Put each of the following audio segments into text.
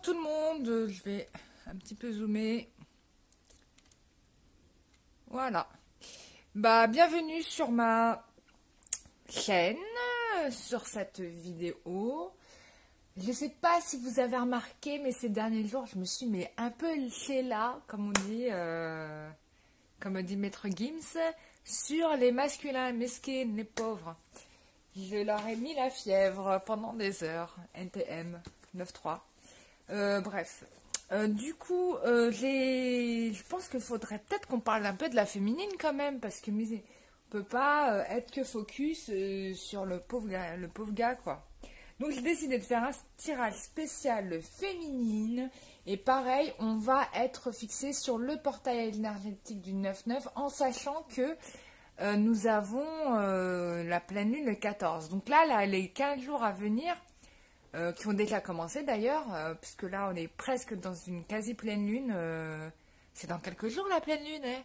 tout le monde, je vais un petit peu zoomer. Voilà. Bah, bienvenue sur ma chaîne, sur cette vidéo. Je ne sais pas si vous avez remarqué, mais ces derniers jours, je me suis un peu laissée là, comme dit Maître Gims, sur les masculins mesquins, les pauvres. Je leur ai mis la fièvre pendant des heures, NTM 9.3. Bref. Du coup, je pense qu'il faudrait peut-être qu'on parle un peu de la féminine quand même, parce que on peut pas être que focus sur le pauvre gars, quoi. Donc j'ai décidé de faire un tirage spécial féminine, et pareil, on va être fixé sur le portail énergétique du 9-9, en sachant que nous avons la pleine lune le 14. Donc là, les 15 jours à venir, qui ont déjà commencé d'ailleurs, puisque là on est presque dans une quasi pleine lune. C'est dans quelques jours la pleine lune, hein.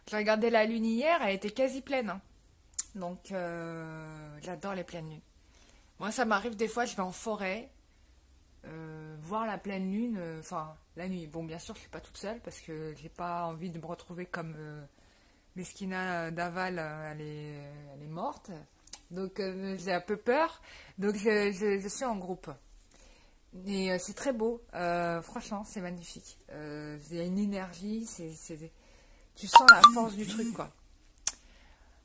J'ai regardé la lune hier, elle était quasi pleine, hein. Donc j'adore les pleines lunes. Moi ça m'arrive des fois, je vais en forêt voir la pleine lune, enfin la nuit. Bon, bien sûr je suis pas toute seule parce que j'ai pas envie de me retrouver comme Meskina d'Aval, elle est morte. Donc j'ai un peu peur. Donc je suis en groupe. Et c'est très beau. Franchement, c'est magnifique. Il y a une énergie. Tu sens la force du truc, quoi.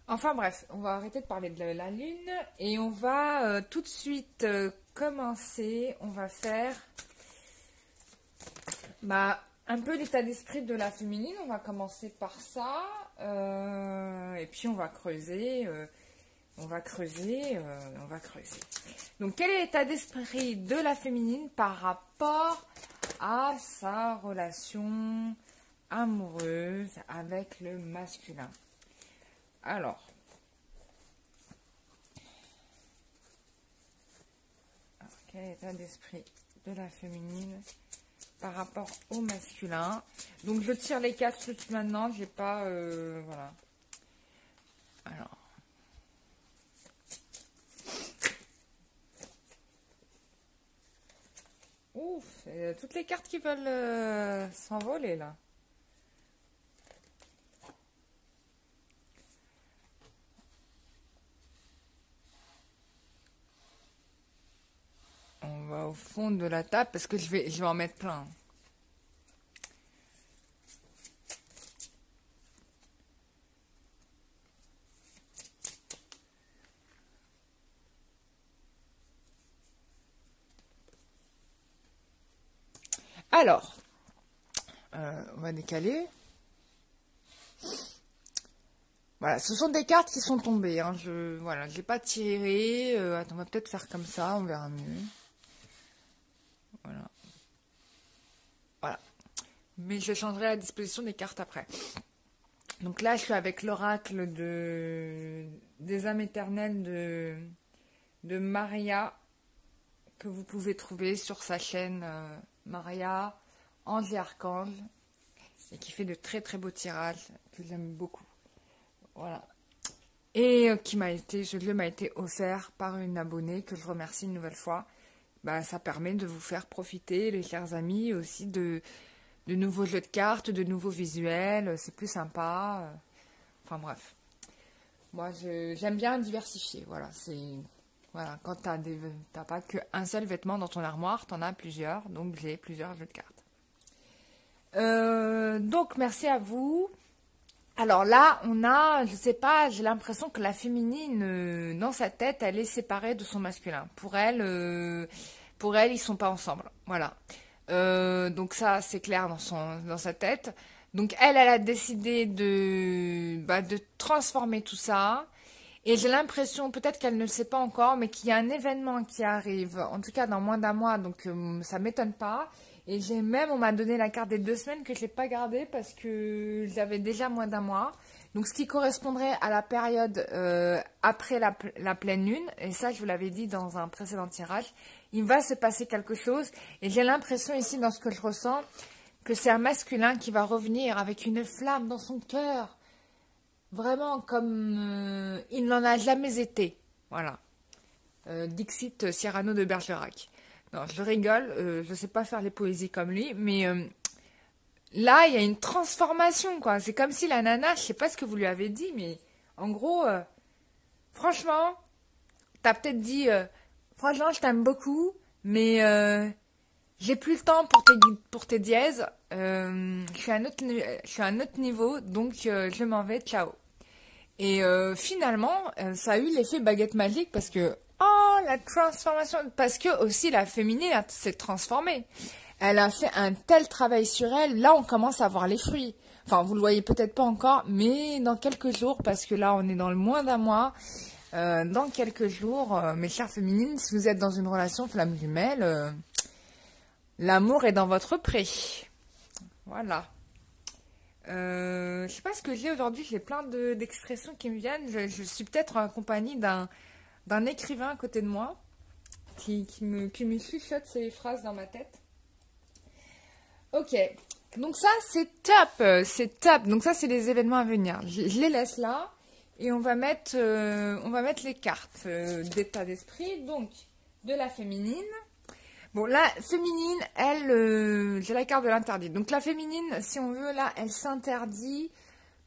Enfin bref, on va arrêter de parler de la lune. Et on va tout de suite commencer. On va faire un peu l'état d'esprit de la féminine. On va commencer par ça. Et puis on va creuser. On va creuser. Donc, quel est l'état d'esprit de la féminine par rapport à sa relation amoureuse avec le masculin? Alors, quel est l'état d'esprit de la féminine par rapport au masculin? Donc, je tire les cartes tout de suite maintenant. J'ai pas... voilà. Alors... Ouf, toutes les cartes qui veulent s'envoler là. On va au fond de la table parce que je vais en mettre plein. Alors, on va décaler. Voilà, ce sont des cartes qui sont tombées. Hein. Voilà, je n'ai pas tiré. Attends, on va peut-être faire comme ça, on verra mieux. Voilà. Voilà. Mais je changerai la disposition des cartes après. Donc là, je suis avec l'oracle des âmes éternelles de Maria, que vous pouvez trouver sur sa chaîne Maria, Ange et Archange, et qui fait de très très beaux tirages, que j'aime beaucoup. Voilà. Et ce lieu m'a été offert par une abonnée, que je remercie une nouvelle fois. Ça permet de vous faire profiter, les chers amis, aussi de nouveaux jeux de cartes, de nouveaux visuels, c'est plus sympa. Enfin bref. Moi, j'aime bien diversifier, voilà, Voilà, quand t'as pas qu'un seul vêtement dans ton armoire, t'en as plusieurs, donc j'ai plusieurs jeux de cartes. Donc, merci à vous. Alors là, je sais pas, j'ai l'impression que la féminine, dans sa tête, elle est séparée de son masculin. Pour elle, ils sont pas ensemble. Voilà. Donc ça, c'est clair dans sa tête. Donc elle a décidé de transformer tout ça. Et j'ai l'impression, peut-être qu'elle ne le sait pas encore, mais qu'il y a un événement qui arrive, en tout cas dans moins d'un mois, donc ça m'étonne pas. Et on m'a donné la carte des 2 semaines que je n'ai pas gardée parce que j'avais déjà moins d'un mois. Donc ce qui correspondrait à la période après la pleine lune, et ça je vous l'avais dit dans un précédent tirage, il va se passer quelque chose. Et j'ai l'impression ici, dans ce que je ressens, que c'est un masculin qui va revenir avec une flamme dans son cœur. Vraiment comme il n'en a jamais été. Voilà. Dixit Cyrano de Bergerac. Non, je rigole, je sais pas faire les poésies comme lui, mais là, il y a une transformation, quoi. C'est comme si la nana, je sais pas ce que vous lui avez dit, mais en gros, franchement, t'as peut-être dit, franchement, je t'aime beaucoup, mais j'ai plus le temps pour tes dièses. Je suis à un autre niveau, donc je m'en vais, ciao. Et finalement, ça a eu l'effet baguette magique parce que, oh, la transformation, parce que aussi la féminine s'est transformée. Elle a fait un tel travail sur elle, là on commence à voir les fruits. Enfin, vous le voyez peut-être pas encore, mais dans quelques jours, parce que là on est dans le moins d'un mois, dans quelques jours, mes chères féminines, si vous êtes dans une relation flamme jumelle, l'amour est dans votre pré. Voilà. Je sais pas ce que j'ai aujourd'hui, j'ai plein d'expressions qui me viennent. Je suis peut-être en compagnie d'un écrivain à côté de moi qui me chuchote ces phrases dans ma tête. Ok, donc ça c'est top, c'est top. Donc ça c'est les événements à venir. Je les laisse là et on va mettre les cartes d'état d'esprit. Donc de la féminine. Bon, la féminine, elle, j'ai la carte de l'interdit. Donc la féminine, si on veut, là, elle s'interdit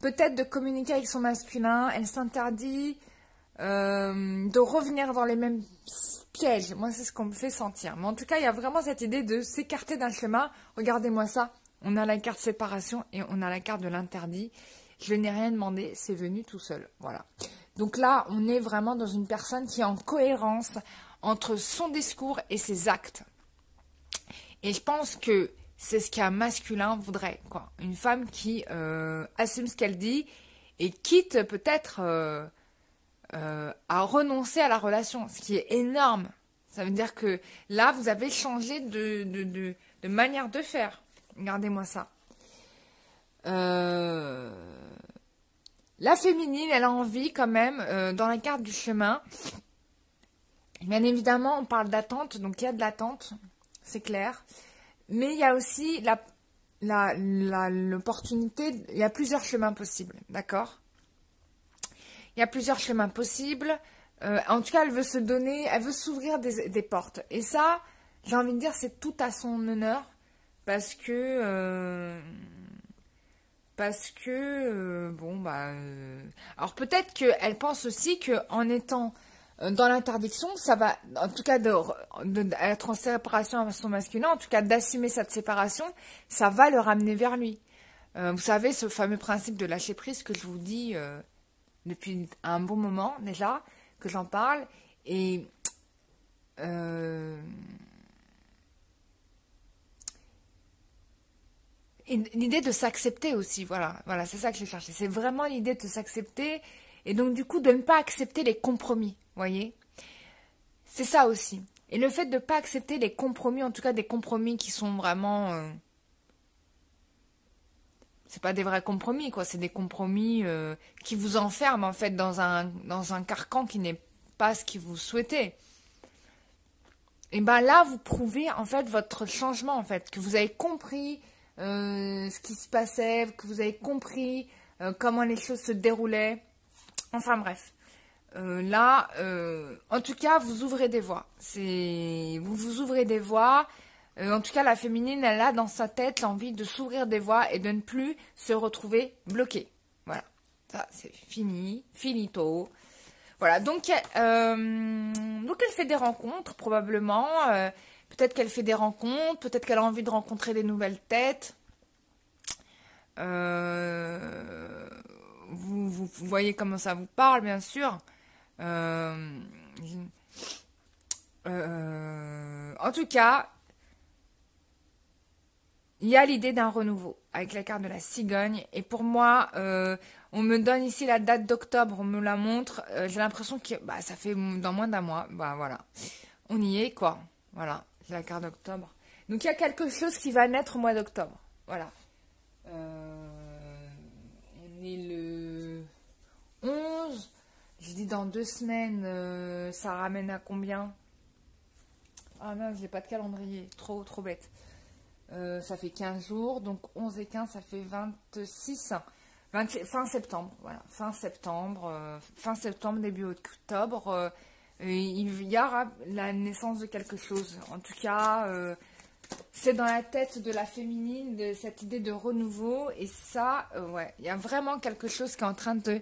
peut-être de communiquer avec son masculin. Elle s'interdit de revenir dans les mêmes pièges. Moi, c'est ce qu'on me fait sentir. Mais en tout cas, il y a vraiment cette idée de s'écarter d'un schéma. Regardez-moi ça. On a la carte séparation et on a la carte de l'interdit. Je n'ai rien demandé, c'est venu tout seul. Voilà. Donc là, on est vraiment dans une personne qui est en cohérence entre son discours et ses actes. Et je pense que c'est ce qu'un masculin voudrait, quoi. Une femme qui assume ce qu'elle dit et quitte peut-être à renoncer à la relation, ce qui est énorme. Ça veut dire que là, vous avez changé de manière de faire. Regardez-moi ça. La féminine, elle a envie quand même, dans la carte du chemin. Bien évidemment, on parle d'attente, donc il y a de l'attente, c'est clair. Mais il y a aussi l'opportunité, il y a plusieurs chemins possibles, d'accord? Il y a plusieurs chemins possibles. En tout cas, elle veut se donner, elle veut s'ouvrir des portes. Et ça, j'ai envie de dire, c'est tout à son honneur. Parce que... bon, bah... alors peut-être qu'elle pense aussi qu'en étant dans l'interdiction, ça va, en tout cas, d'être en séparation avec son masculin, en tout cas d'assumer cette séparation, ça va le ramener vers lui. Vous savez, ce fameux principe de lâcher prise que je vous dis depuis un bon moment déjà, que j'en parle, et l'idée de s'accepter aussi, voilà, c'est ça que j'ai cherché. C'est vraiment l'idée de s'accepter, et donc du coup de ne pas accepter les compromis, voyez. C'est ça aussi. Et le fait de ne pas accepter les compromis, en tout cas des compromis qui sont vraiment... c'est pas des vrais compromis, quoi. C'est des compromis qui vous enferment, en fait, dans un carcan qui n'est pas ce que vous souhaitez. Et bien là, vous prouvez, en fait, votre changement, en fait. Que vous avez compris ce qui se passait, que vous avez compris comment les choses se déroulaient. Enfin, bref. Là, en tout cas, vous ouvrez des voies. Vous ouvrez des voies. En tout cas, la féminine, elle a dans sa tête l'envie de s'ouvrir des voies et de ne plus se retrouver bloquée. Voilà. Ça, c'est fini. Finito. Voilà. Donc elle fait des rencontres, probablement. Peut-être qu'elle fait des rencontres. Peut-être qu'elle a envie de rencontrer des nouvelles têtes. Vous voyez comment ça vous parle, bien sûr. En tout cas, il y a l'idée d'un renouveau avec la carte de la cigogne. Et pour moi, on me donne ici la date d'octobre, on me la montre. J'ai l'impression que ça fait dans moins d'un mois. Bah voilà, on y est quoi. Voilà, j'ai la carte d'octobre. Donc il y a quelque chose qui va naître au mois d'octobre. Voilà. On est le 11. Je dis dans 2 semaines, ça ramène à combien? Ah non, j'ai pas de calendrier. Trop bête. Ça fait 15 jours. Donc 11 et 15, ça fait 26. Fin septembre. Voilà. Fin septembre, début octobre. il y aura la naissance de quelque chose. En tout cas, c'est dans la tête de la féminine, de cette idée de renouveau. Et ça, ouais, il y a vraiment quelque chose qui est en train de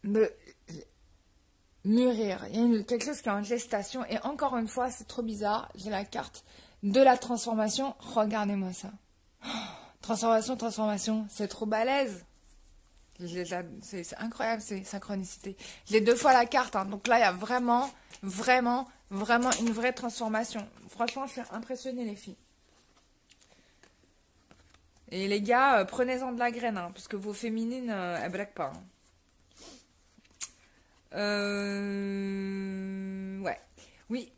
me mûrir. Il y a quelque chose qui est en gestation. Et encore une fois, c'est trop bizarre. J'ai la carte de la transformation. Regardez-moi ça. Transformation, transformation. C'est trop balèze. C'est incroyable ces synchronicités. J'ai 2 fois la carte. Hein. Donc là, il y a vraiment, vraiment, vraiment une vraie transformation. Franchement, je suis impressionnée, les filles. Et les gars, prenez-en de la graine. Hein, parce que vos féminines, elles blaguent pas. Hein. Ouais. Oui.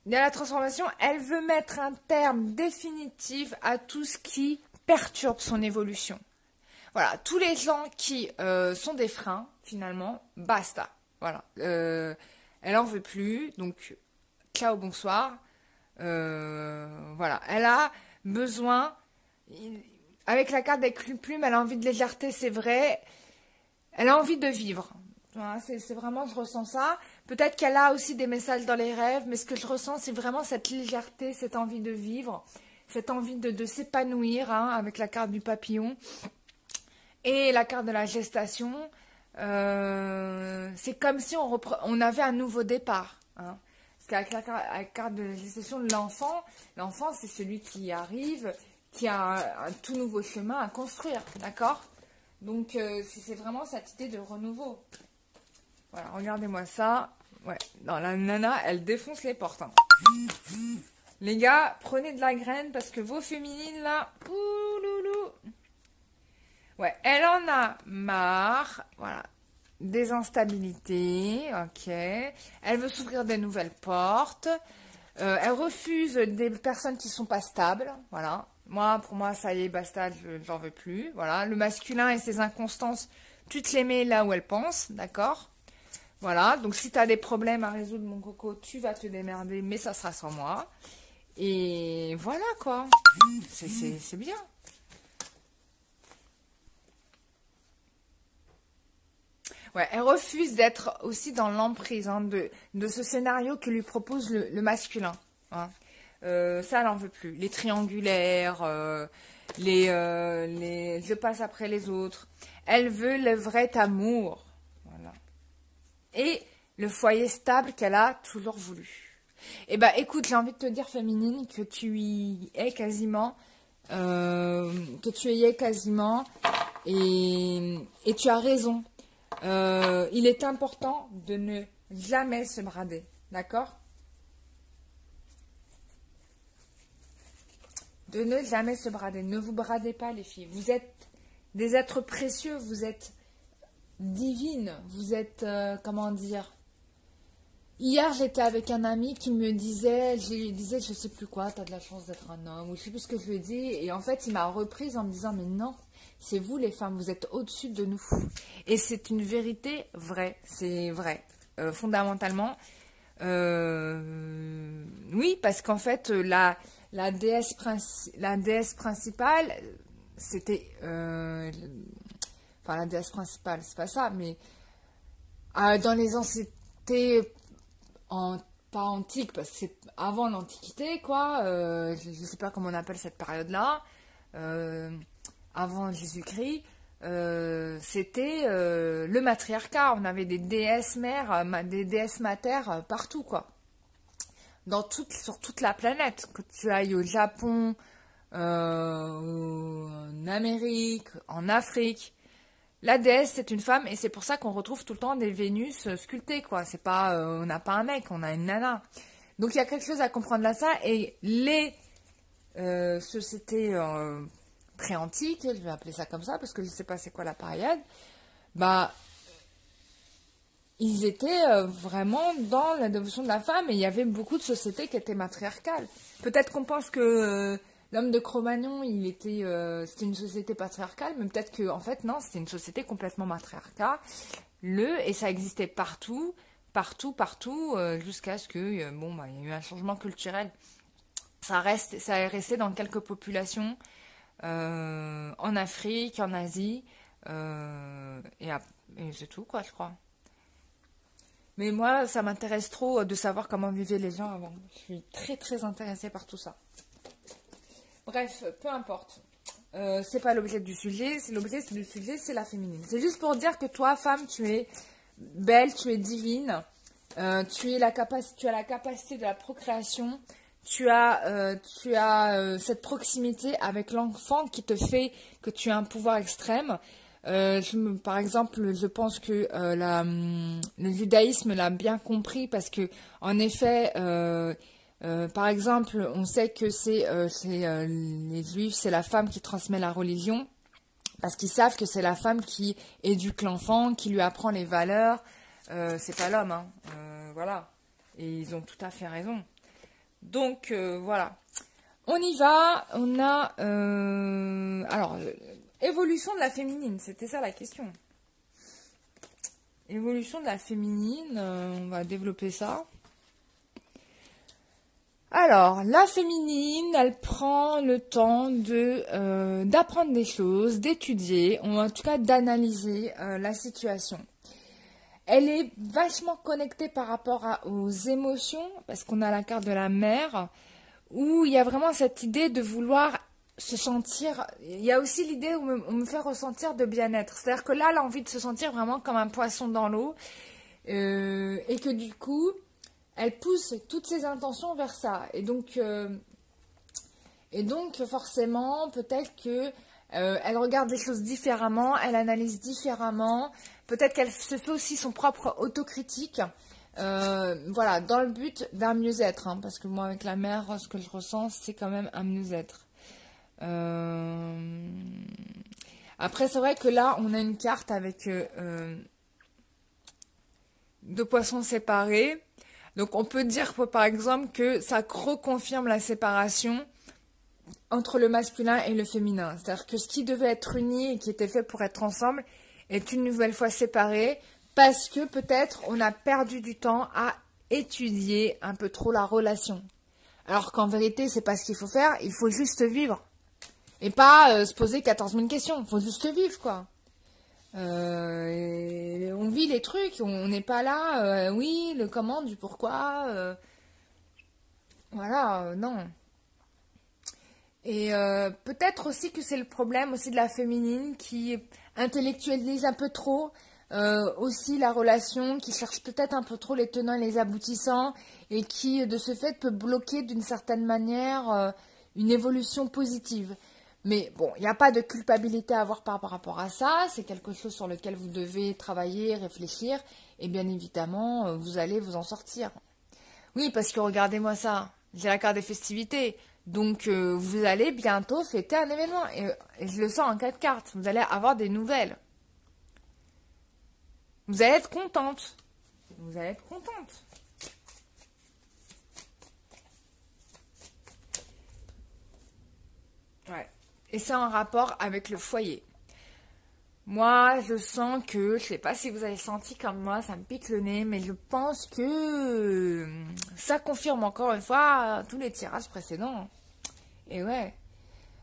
Il y a la transformation. Elle veut mettre un terme définitif à tout ce qui perturbe son évolution. Voilà. Tous les gens qui sont des freins, finalement, basta. Voilà. Elle en veut plus. Donc, ciao, bonsoir. Voilà. Elle a besoin... Avec la carte des plumes, elle a envie de légèreté, c'est vrai. Elle a envie de vivre. Voilà, c'est vraiment, je ressens ça. Peut-être qu'elle a aussi des messages dans les rêves, mais ce que je ressens, c'est vraiment cette légèreté, cette envie de vivre, cette envie de s'épanouir, hein, avec la carte du papillon et la carte de la gestation. C'est comme si on avait un nouveau départ. Hein. Parce qu'avec la carte de la gestation de l'enfant, c'est celui qui arrive, qui a un tout nouveau chemin à construire, d'accord? Donc, c'est vraiment cette idée de renouveau. Voilà, regardez-moi ça. Ouais, non, la nana, elle défonce les portes. Hein. Les gars, prenez de la graine parce que vos féminines, là, ouloulou. Ouais, elle en a marre. Voilà, des instabilités, ok. Elle veut s'ouvrir des nouvelles portes. Elle refuse des personnes qui sont pas stables, voilà. Pour moi, ça y est, basta, j'en veux plus. Voilà, le masculin et ses inconstances, tu te les mets là où elle pense, d'accord? Voilà, donc si tu as des problèmes à résoudre, mon coco, tu vas te démerder, mais ça sera sans moi. Et voilà, quoi. C'est bien. Ouais, elle refuse d'être aussi dans l'emprise hein, de ce scénario que lui propose le masculin. Hein. Ça, elle n'en veut plus. Les triangulaires, les je passe après les autres. Elle veut le vrai amour. Voilà. Et le foyer stable qu'elle a toujours voulu. Eh ben, écoute, j'ai envie de te dire, féminine, que tu y es quasiment. Et tu as raison. Il est important de ne jamais se brader. D'accord? De ne jamais se brader. Ne vous bradez pas, les filles. Vous êtes des êtres précieux. Vous êtes divines. Vous êtes, comment dire... Hier, j'étais avec un ami qui me disait, je lui disais, je sais plus quoi, t'as de la chance d'être un homme, ou je sais plus ce que je lui ai dit. Et en fait, il m'a reprise en me disant, mais non, c'est vous les femmes, vous êtes au-dessus de nous. Et c'est une vérité vraie, c'est vrai, fondamentalement. Oui, parce qu'en fait, la déesse principale, c'était... enfin, la déesse principale, c'est pas ça, mais dans les anciennetés... pas antique, parce que c'est avant l'Antiquité, quoi. Je ne sais pas comment on appelle cette période-là. Avant Jésus-Christ. C'était le matriarcat. On avait des déesses mères, des déesses matères partout, quoi. Sur toute la planète. Que tu ailles au Japon, en Amérique, en Afrique. La déesse, c'est une femme, et c'est pour ça qu'on retrouve tout le temps des Vénus sculptées, quoi. C'est pas, on n'a pas un mec, on a une nana. Donc il y a quelque chose à comprendre là, ça. Et les sociétés pré-antiques, je vais appeler ça comme ça, parce que je sais pas c'est quoi la période, bah, ils étaient vraiment dans la dévotion de la femme, et il y avait beaucoup de sociétés qui étaient matriarcales. Peut-être qu'on pense que... l'homme de Cro-Magnon, c'était une société patriarcale, mais peut-être que, en fait, non, c'était une société complètement matriarcale. Et ça existait partout, jusqu'à ce que, il y a eu un changement culturel. Ça est resté dans quelques populations, en Afrique, en Asie, Et c'est tout, quoi, je crois. Mais moi, ça m'intéresse trop de savoir comment vivaient les gens avant. Je suis très, très intéressée par tout ça. Bref, peu importe. C'est pas l'objet du sujet. L'objet du sujet, c'est la féminine. C'est juste pour dire que toi, femme, tu es belle, tu es divine. Tu as la capacité de la procréation. Tu as cette proximité avec l'enfant qui te fait que tu as un pouvoir extrême. Par exemple, je pense que le judaïsme l'a bien compris parce que, en effet, par exemple, on sait que les juifs, c'est la femme qui transmet la religion parce qu'ils savent que c'est la femme qui éduque l'enfant, qui lui apprend les valeurs. C'est pas l'homme, hein. Voilà. Et ils ont tout à fait raison. Donc, voilà. On y va. On a... alors, évolution de la féminine. C'était ça la question. Évolution de la féminine. On va développer ça. Alors, la féminine, elle prend le temps d'apprendre des choses, d'étudier, ou en tout cas d'analyser la situation. Elle est vachement connectée par rapport aux émotions, parce qu'on a la carte de la mère, où il y a vraiment cette idée de vouloir se sentir... Il y a aussi l'idée où on me fait ressentir de bien-être. C'est-à-dire que là, elle a envie de se sentir vraiment comme un poisson dans l'eau, et que du coup, elle pousse toutes ses intentions vers ça. Et donc forcément, peut-être que elle regarde les choses différemment, elle analyse différemment. Peut-être qu'elle se fait aussi son propre autocritique. Voilà, dans le but d'un mieux-être. Hein, parce que moi, avec la mère, ce que je ressens, c'est quand même un mieux-être. Après, c'est vrai que là, on a une carte avec deux poissons séparés. Donc, on peut dire, par exemple, que ça reconfirme la séparation entre le masculin et le féminin. C'est-à-dire que ce qui devait être uni et qui était fait pour être ensemble est une nouvelle fois séparé parce que peut-être on a perdu du temps à étudier un peu trop la relation. Alors qu'en vérité, c'est pas ce qu'il faut faire, il faut juste vivre. Et pas se poser 14 000 questions, il faut juste vivre, quoi. Et on vit les trucs, on n'est pas là, oui, le comment, du pourquoi. Voilà, non. Et peut-être aussi que c'est le problème aussi de la féminine qui intellectualise un peu trop aussi la relation, qui cherche peut-être un peu trop les tenants et les aboutissants et qui de ce fait peut bloquer d'une certaine manière une évolution positive. Mais bon, il n'y a pas de culpabilité à avoir par rapport à ça, c'est quelque chose sur lequel vous devez travailler, réfléchir et bien évidemment vous allez vous en sortir. Oui, parce que regardez-moi ça, j'ai la carte des festivités. Donc, vous allez bientôt fêter un événement. Et je le sens en 4 cartes. Vous allez avoir des nouvelles. Vous allez être contente. Vous allez être contente. Ouais. Et c'est en rapport avec le foyer. Moi, je sens que, je sais pas si vous avez senti comme moi, ça me pique le nez, mais je pense que ça confirme encore une fois tous les tirages précédents. Et ouais.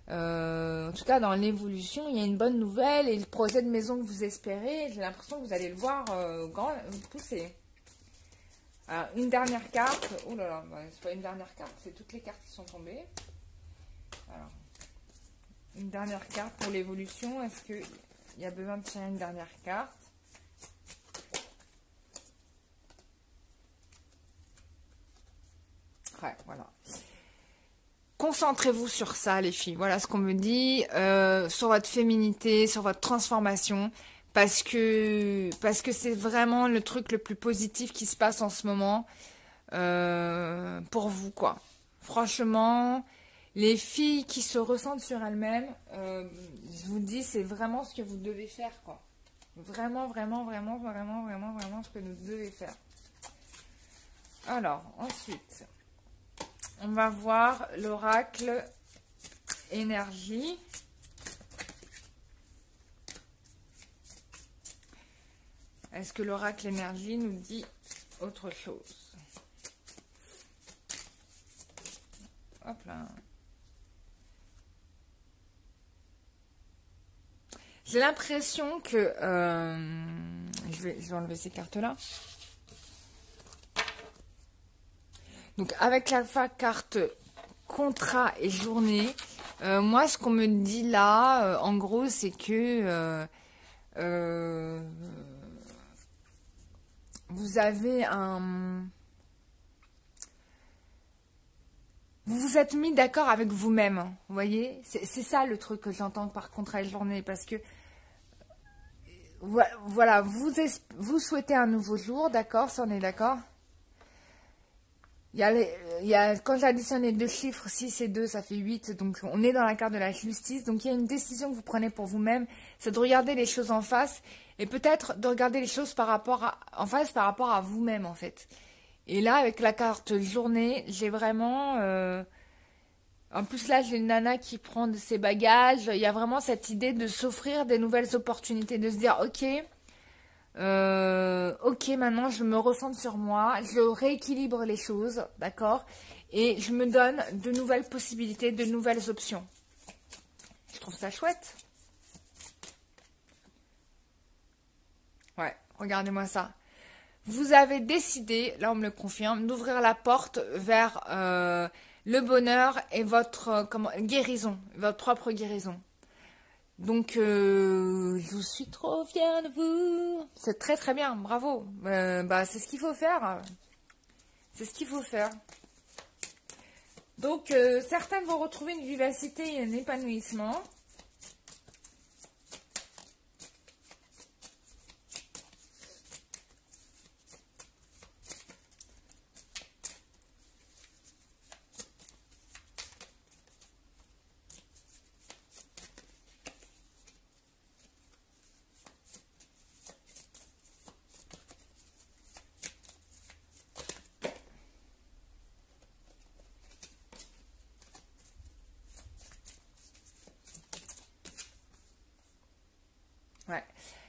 En tout cas, dans l'évolution, il y a une bonne nouvelle et le projet de maison que vous espérez, j'ai l'impression que vous allez le voir pousser. Alors, une dernière carte. Oh là là, c'est pas une dernière carte, c'est toutes les cartes qui sont tombées. Alors, une dernière carte pour l'évolution. Est-ce qu'il y a besoin de tirer une dernière carte? Ouais, voilà. Concentrez-vous sur ça, les filles. Voilà ce qu'on me dit. Sur votre féminité, sur votre transformation. Parce que c'est vraiment le truc le plus positif qui se passe en ce moment. Pour vous, quoi. Franchement, les filles qui se ressentent sur elles-mêmes, je vous dis, c'est vraiment ce que vous devez faire, quoi. Vraiment, vraiment, vraiment, vraiment, vraiment, vraiment ce que nous devez faire. Alors, ensuite... On va voir l'oracle énergie. Est-ce que l'oracle énergie nous dit autre chose? Hop là. J'ai l'impression que... je vais enlever ces cartes-là. Donc, avec la carte contrat et journée, moi, ce qu'on me dit là, en gros, c'est que vous avez un... Vous vous êtes mis d'accord avec vous-même, vous voyez? C'est ça le truc que j'entends par contrat et journée, parce que voilà, vous souhaitez un nouveau jour, d'accord? Ça, on est d'accord? Quand j'additionne les deux chiffres, 6 et 2, ça fait 8, donc on est dans la carte de la justice, donc il y a une décision que vous prenez pour vous-même, c'est de regarder les choses en face, et peut-être de regarder les choses en face par rapport à vous-même, en fait. Et là, avec la carte journée, j'ai vraiment... En plus, là, j'ai une nana qui prend de ses bagages. Il y a vraiment cette idée de s'offrir des nouvelles opportunités, de se dire, ok, maintenant, je me recentre sur moi, je rééquilibre les choses, d'accord? Et je me donne de nouvelles possibilités, de nouvelles options. Je trouve ça chouette. Ouais, regardez-moi ça. Vous avez décidé, là on me le confirme, d'ouvrir la porte vers le bonheur et votre guérison, votre propre guérison. Donc, je suis trop fière de vous. C'est très très bien, bravo. Bah, c'est ce qu'il faut faire. C'est ce qu'il faut faire. Donc, certains vont retrouver une vivacité et un épanouissement. Ouais.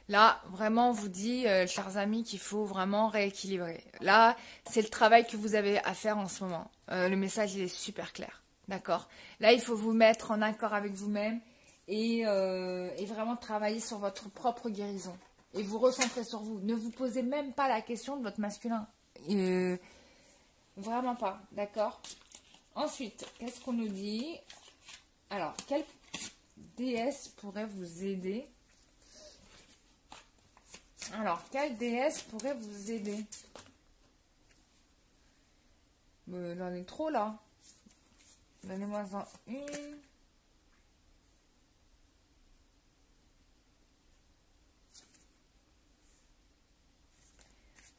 Là, vraiment, on vous dit, chers amis, qu'il faut vraiment rééquilibrer. Là, c'est le travail que vous avez à faire en ce moment. Le message, il est super clair. D'accord? Là, il faut vous mettre en accord avec vous-même et vraiment travailler sur votre propre guérison. Et vous recentrer sur vous. Ne vous posez même pas la question de votre masculin. Vraiment pas. D'accord? Ensuite, qu'est-ce qu'on nous dit? Alors, quelle déesse pourrait vous aider? Alors, quelle déesse pourrait vous aider? J'en ai trop là. Donnez-moi-en une.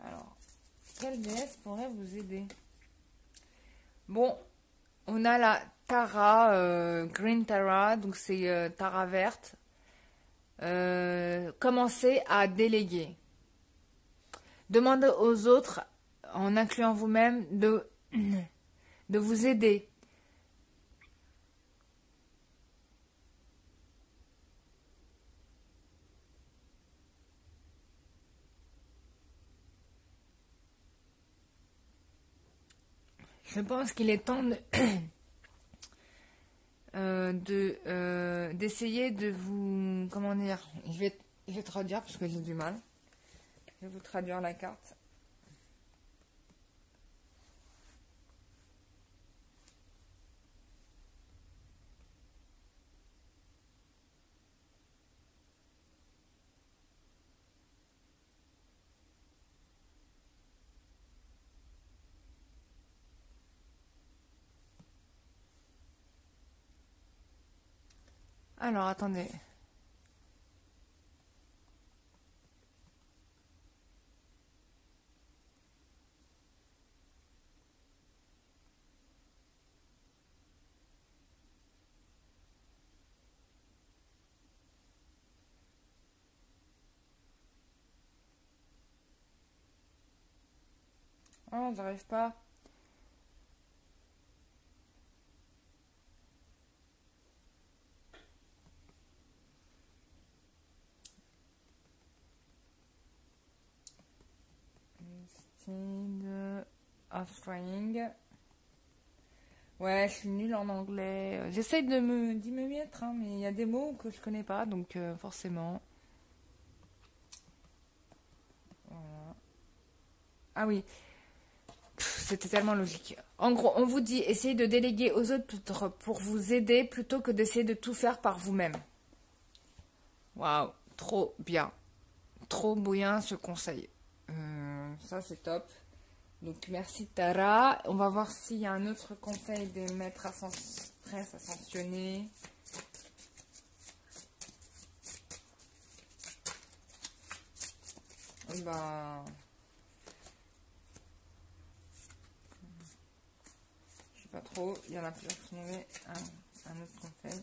Alors, quelle déesse pourrait vous aider? Bon, on a la Tara, Green Tara, donc c'est Tara verte. Commencez à déléguer. Demandez aux autres, en incluant vous-même, de vous aider. Je pense qu'il est temps d'essayer de vous... Comment dire? Je vais traduire parce que j'ai du mal. Je vais vous traduire la carte. Alors, attendez. Oh, j'arrive pas. Instead of trying. Ouais, je suis nulle en anglais. J'essaye d'y me mettre, hein, mais il y a des mots que je connais pas, donc forcément. Voilà. Ah oui, c'était tellement logique. En gros, on vous dit, essayez de déléguer aux autres pour vous aider plutôt que d'essayer de tout faire par vous-même. Waouh, trop bien. Trop bien ce conseil. Ça, c'est top. Donc, merci Tara. On va voir s'il y a un autre conseil des maîtres stress à sanctionner. Ben... je sais pas trop. Il y en a plusieurs qui sont nommés. Un autre conseil.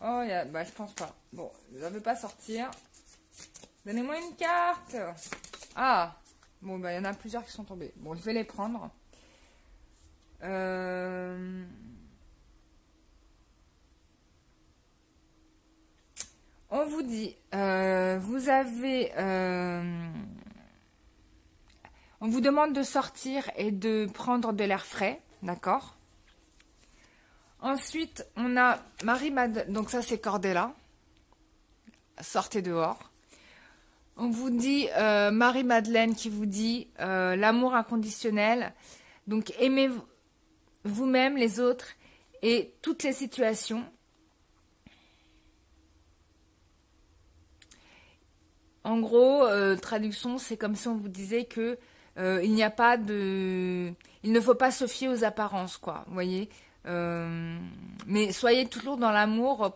Oh, bah, je pense pas. Bon, je ne veux pas sortir. Donnez-moi une carte. Ah, bon, bah, il y en a plusieurs qui sont tombés. Bon, je vais les prendre. On vous dit, vous avez... on vous demande de sortir et de prendre de l'air frais, d'accord? Ensuite, on a Marie-Madeleine, donc ça c'est Cordella, sortez dehors. On vous dit, Marie-Madeleine qui vous dit, l'amour inconditionnel, donc aimez vous-même, les autres et toutes les situations. En gros, traduction, c'est comme si on vous disait que il n'y a pas de... Il ne faut pas se fier aux apparences, quoi, vous voyez. Mais soyez toujours dans l'amour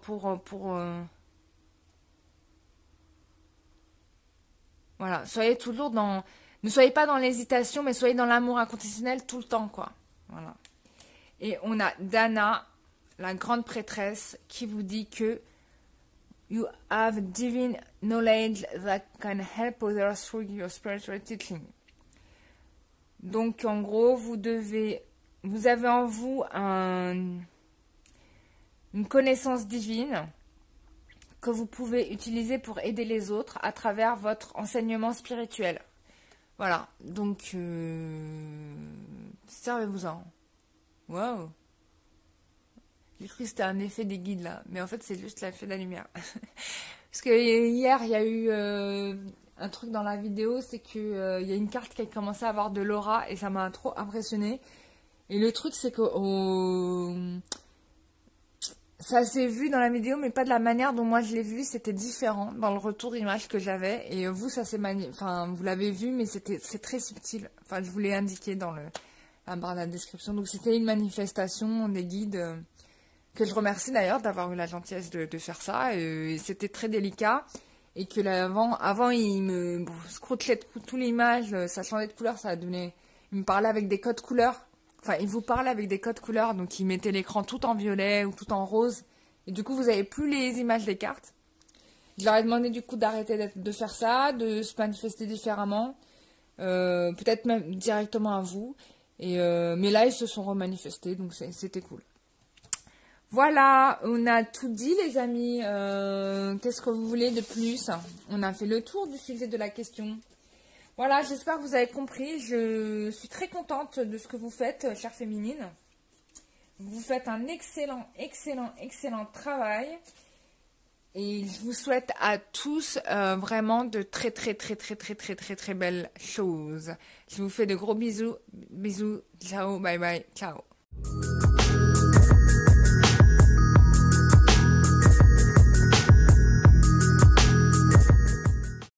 voilà, soyez toujours dans... Ne soyez pas dans l'hésitation, mais soyez dans l'amour inconditionnel tout le temps, quoi. Voilà. Et on a Dana, la grande prêtresse, qui vous dit que you have divine knowledge that can help others through your spiritual teaching. Donc, en gros, vous avez en vous une connaissance divine que vous pouvez utiliser pour aider les autres à travers votre enseignement spirituel. Voilà, donc, servez-vous-en. Waouh! J'ai cru que c'était un effet des guides là, mais en fait c'est juste l'effet de la lumière. Parce que hier il y a eu un truc dans la vidéo, c'est que il y a une carte qui a commencé à avoir de l'aura et ça m'a trop impressionné. Et le truc c'est que ça s'est vu dans la vidéo, mais pas de la manière dont moi je l'ai vu, c'était différent dans le retour image que j'avais. Et vous ça s'est enfin vous l'avez vu, mais c'est très subtil. Enfin je vous l'ai indiqué dans la barre de la description. Donc c'était une manifestation des guides. Que je remercie d'ailleurs d'avoir eu la gentillesse de faire ça. Et c'était très délicat. Et que avant il me scrutait tout l'image, ça changeait de couleur, ça donnait. Il me parlait avec des codes couleurs. Enfin, il vous parlait avec des codes couleurs. Donc il mettait l'écran tout en violet ou tout en rose. Et du coup, vous n'avez plus les images des cartes. Je leur ai demandé du coup d'arrêter de faire ça, de se manifester différemment. Peut-être même directement à vous. Mais là, ils se sont remanifestés. Donc c'était cool. Voilà, on a tout dit les amis. Qu'est-ce que vous voulez de plus? On a fait le tour du sujet de la question. Voilà, j'espère que vous avez compris. Je suis très contente de ce que vous faites, chère féminine. Vous faites un excellent, excellent, excellent travail. Et je vous souhaite à tous vraiment de très, très, très, très, très, très, très, très belles choses. Je vous fais de gros bisous. Bisous. Ciao, bye bye. Ciao.